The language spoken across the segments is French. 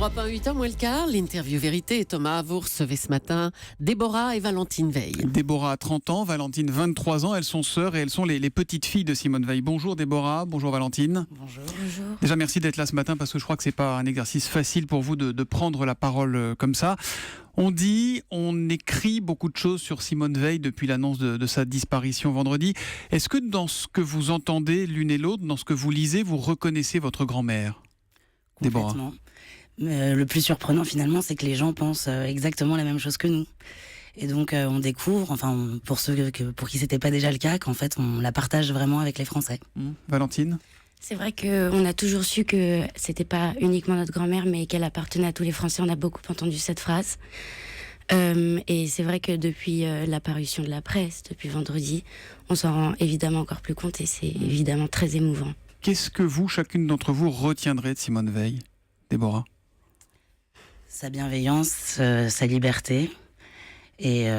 Europe 1, 8h moins le quart, l'interview vérité. Thomas, vous recevez ce matin Déborah et Valentine Veil. Déborah a 30 ans, Valentine 23 ans. Elles sont sœurs et elles sont les petites filles de Simone Veil. Bonjour Déborah, bonjour Valentine. Bonjour. Déjà merci d'être là ce matin parce que je crois que c'est pas un exercice facile pour vous de prendre la parole comme ça. On dit, on écrit beaucoup de choses sur Simone Veil depuis l'annonce de sa disparition vendredi. Est-ce que dans ce que vous entendez l'une et l'autre, dans ce que vous lisez, vous reconnaissez votre grand-mère, Déborah? Complètement. Le plus surprenant finalement, c'est que les gens pensent exactement la même chose que nous. Et donc on découvre, enfin pour ceux pour qui c'était pas déjà le cas, qu'en fait on la partage vraiment avec les Français. Valentine? C'est vrai qu'on a toujours su que c'était pas uniquement notre grand-mère, mais qu'elle appartenait à tous les Français. On a beaucoup entendu cette phrase. Et c'est vrai que depuis l'apparition de la presse, depuis vendredi, on s'en rend évidemment encore plus compte et c'est évidemment très émouvant. Qu'est-ce que vous, chacune d'entre vous, retiendrez de Simone Veil, Déborah? Sa bienveillance, sa liberté et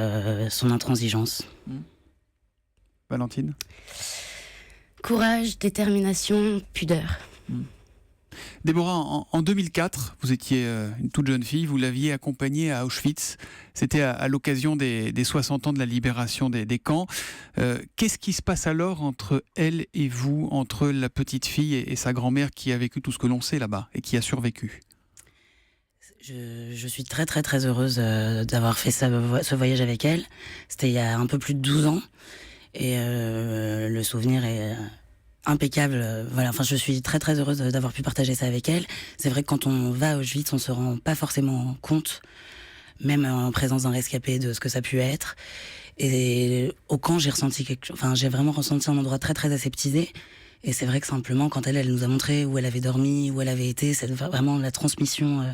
son intransigeance. Valentine? Courage, détermination, pudeur. Déborah, en 2004, vous étiez une toute jeune fille, vous l'aviez accompagnée à Auschwitz. C'était à l'occasion des 60 ans de la libération des camps. Qu'est-ce qui se passe alors entre elle et vous, entre la petite fille et sa grand-mère qui a vécu tout ce que l'on sait là-bas et qui a survécu? Je suis très très très heureuse d'avoir fait ce voyage avec elle. C'était il y a un peu plus de 12 ans. Et le souvenir est impeccable. Voilà, enfin, je suis très très heureuse d'avoir pu partager ça avec elle. C'est vrai que quand on va à Auschwitz, on se rend pas forcément compte, même en présence d'un rescapé, de ce que ça a pu être. Et au camp, j'ai vraiment ressenti un endroit très très aseptisé. Et c'est vrai que simplement, quand elle nous a montré où elle avait dormi, où elle avait été, c'est vraiment la transmission.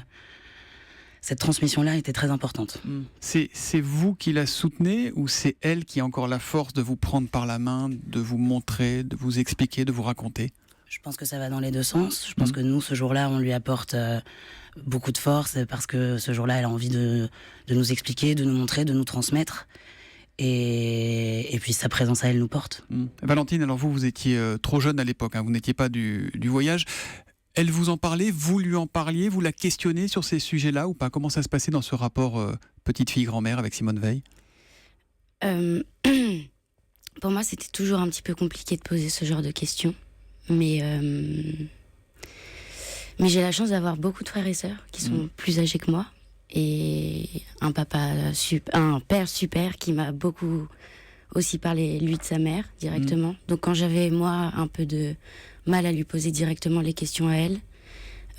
Cette transmission-là était très importante. C'est vous qui la soutenez ou c'est elle qui a encore la force de vous prendre par la main, de vous montrer, de vous expliquer, de vous raconter? Je pense que ça va dans les deux sens. Je pense que nous, ce jour-là, on lui apporte beaucoup de force parce que ce jour-là, elle a envie de nous expliquer, de nous montrer, de nous transmettre. Et puis sa présence à elle nous porte. Valentine, alors vous étiez trop jeune à l'époque, vous n'étiez pas du voyage. Elle vous en parlait, vous lui en parliez, vous la questionnez sur ces sujets-là ou pas? Comment ça se passait dans ce rapport petite fille-grand-mère avec Simone Veil? Pour moi, c'était toujours un petit peu compliqué de poser ce genre de questions. Mais j'ai la chance d'avoir beaucoup de frères et sœurs qui sont plus âgés que moi. Et un père super qui m'a beaucoup aussi parlé, lui, de sa mère, directement. Donc quand j'avais, moi, un peu de mal à lui poser directement les questions à elle,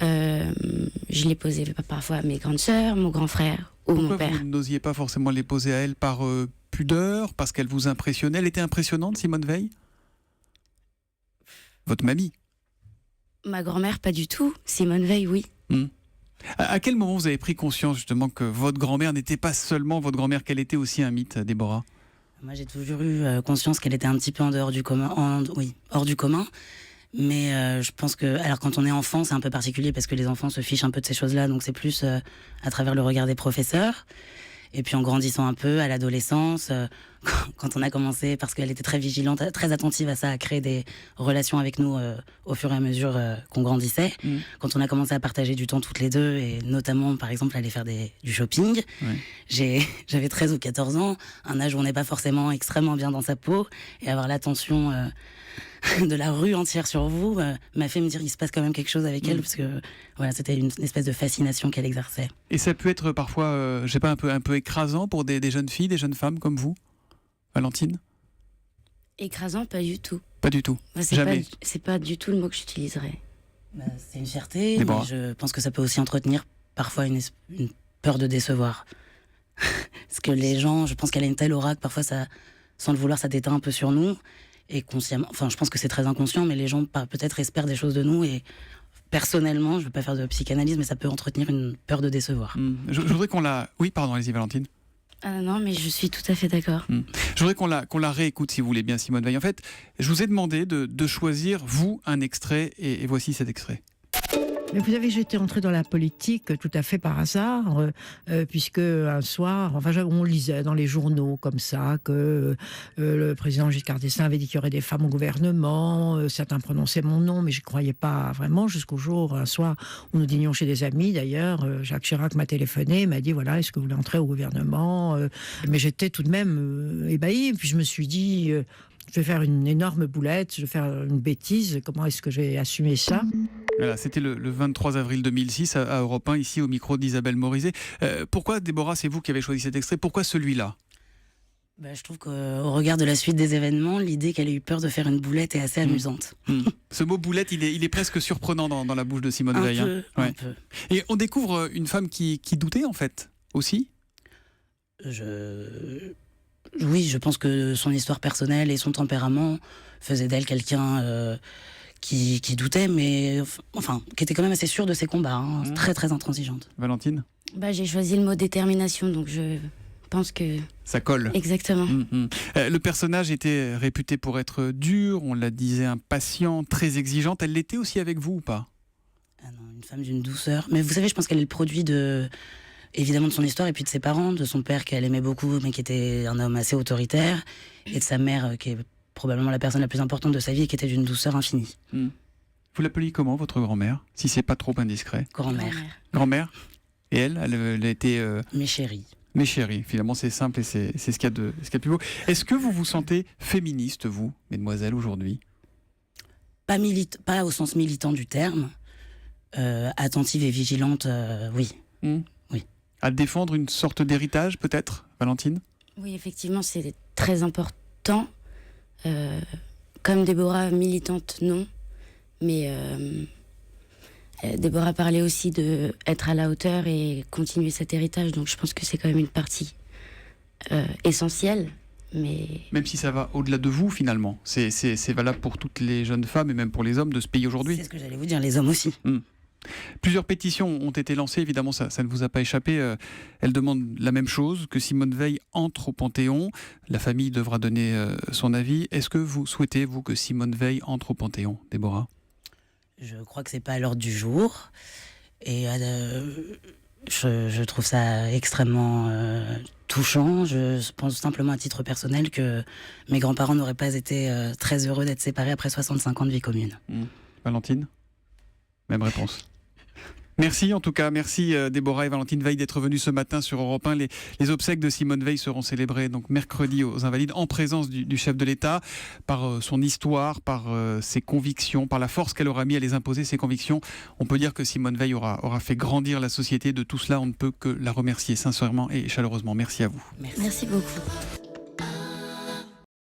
je les posais parfois à mes grandes sœurs, mon grand frère ou mon père. Pourquoi vous n'osiez pas forcément les poser à elle? Par pudeur? Parce qu'elle vous impressionnait? Elle était impressionnante, Simone Veil? Votre mamie? Ma grand-mère, pas du tout. Simone Veil, oui. À quel moment vous avez pris conscience justement que votre grand-mère n'était pas seulement votre grand-mère, qu'elle était aussi un mythe, Déborah? Moi, j'ai toujours eu conscience qu'elle était un petit peu en dehors du commun. Hors du commun. Mais je pense que, alors quand on est enfant, c'est un peu particulier parce que les enfants se fichent un peu de ces choses-là, donc c'est plus à travers le regard des professeurs. Et puis en grandissant un peu, à l'adolescence, quand on a commencé, parce qu'elle était très vigilante, très attentive à ça, à créer des relations avec nous au fur et à mesure qu'on grandissait. Quand on a commencé à partager du temps toutes les deux, et notamment, par exemple, aller faire du shopping, j'avais 13 ou 14 ans, un âge où on n'est pas forcément extrêmement bien dans sa peau, et avoir l'attention de la rue entière sur vous m'a fait me dire il se passe quand même quelque chose avec elle, parce que voilà, c'était une espèce de fascination qu'elle exerçait. Et ça peut être parfois, je sais pas, un peu écrasant pour des jeunes filles, des jeunes femmes comme vous, Valentine? Écrasant, pas du tout. Pas du tout. Jamais. C'est pas du tout le mot que j'utiliserais. C'est une fierté, mais je pense que ça peut aussi entretenir parfois une peur de décevoir. Parce que les gens, je pense qu'elle a une telle aura que parfois, ça, sans le vouloir, ça déteint un peu sur nous. Et consciemment, enfin je pense que c'est très inconscient, mais les gens peut-être espèrent des choses de nous et personnellement, je veux pas faire de psychanalyse, mais ça peut entretenir une peur de décevoir. Je voudrais qu'on la... Oui, pardon, allez-y Valentine. Non, mais je suis tout à fait d'accord. Je voudrais qu'on la réécoute si vous voulez bien, Simone Veil. En fait, je vous ai demandé de choisir, vous, un extrait, et voici cet extrait. Mais vous savez, j'étais entrée dans la politique tout à fait par hasard, puisque un soir, enfin, on lisait dans les journaux comme ça que le président Giscard d'Estaing avait dit qu'il y aurait des femmes au gouvernement. Certains prononçaient mon nom, mais je ne croyais pas vraiment, jusqu'au jour, un soir, où nous dînions chez des amis. D'ailleurs, Jacques Chirac m'a téléphoné, m'a dit, voilà, est-ce que vous voulez entrer au gouvernement? Mais j'étais tout de même ébahie. Puis je me suis dit... je vais faire une énorme boulette, je vais faire une bêtise, comment est-ce que je vais assumer ça? Voilà, c'était le 23 avril 2006 à Europe 1, ici au micro d'Isabelle Morizet. Pourquoi, Déborah, c'est vous qui avez choisi cet extrait, pourquoi celui-là? Je trouve qu'au regard de la suite des événements, l'idée qu'elle ait eu peur de faire une boulette est assez amusante. Ce mot boulette, il est presque surprenant dans la bouche de Simone Veil. Un peu. Et on découvre une femme qui doutait, en fait, aussi? Oui, je pense que son histoire personnelle et son tempérament faisaient d'elle quelqu'un qui doutait, mais enfin, qui était quand même assez sûre de ses combats, très très intransigeante. Valentine? J'ai choisi le mot détermination, donc je pense que... Ça colle. Exactement. Le personnage était réputé pour être dur, on la disait impatiente, très exigeante. Elle l'était aussi avec vous ou pas? Ah non, une femme d'une douceur. Mais vous savez, je pense qu'elle est le produit évidemment de son histoire et puis de ses parents, de son père qu'elle aimait beaucoup mais qui était un homme assez autoritaire, et de sa mère qui est probablement la personne la plus importante de sa vie et qui était d'une douceur infinie. Vous l'appeliez comment, votre grand-mère, si c'est pas trop indiscret? Grand-mère. Grand-mère? Et elle était... Mes chéris. Mes chéris, finalement c'est simple et c'est ce qu'il y a de plus beau. Est-ce que vous vous sentez féministe, vous, mesdemoiselles, aujourd'hui? Pas au sens militant du terme. Attentive et vigilante, oui. Oui. À défendre une sorte d'héritage, peut-être, Valentine? Oui, effectivement, c'est très important. Comme Déborah, militante, non. Mais Déborah parlait aussi d'être à la hauteur et continuer cet héritage. Donc je pense que c'est quand même une partie essentielle. Mais... Même si ça va au-delà de vous, finalement. C'est valable pour toutes les jeunes femmes et même pour les hommes de ce pays aujourd'hui. C'est ce que j'allais vous dire, les hommes aussi. Plusieurs pétitions ont été lancées, évidemment ça ne vous a pas échappé. Elles demandent la même chose, que Simone Veil entre au Panthéon. La famille devra donner son avis. Est-ce que vous souhaitez, vous, que Simone Veil entre au Panthéon, Déborah? Je crois que c'est pas à l'ordre du jour. Et je trouve ça extrêmement touchant. Je pense simplement à titre personnel que mes grands-parents n'auraient pas été très heureux d'être séparés après 65 ans de vie commune. Valentine? Même réponse. Merci en tout cas, merci Déborah et Valentine Veil d'être venues ce matin sur Europe 1. Les obsèques de Simone Veil seront célébrées donc mercredi aux Invalides en présence du chef de l'État, par son histoire, par ses convictions, par la force qu'elle aura mis à les imposer, ses convictions. On peut dire que Simone Veil aura fait grandir la société. De tout cela, on ne peut que la remercier sincèrement et chaleureusement. Merci à vous. Merci beaucoup.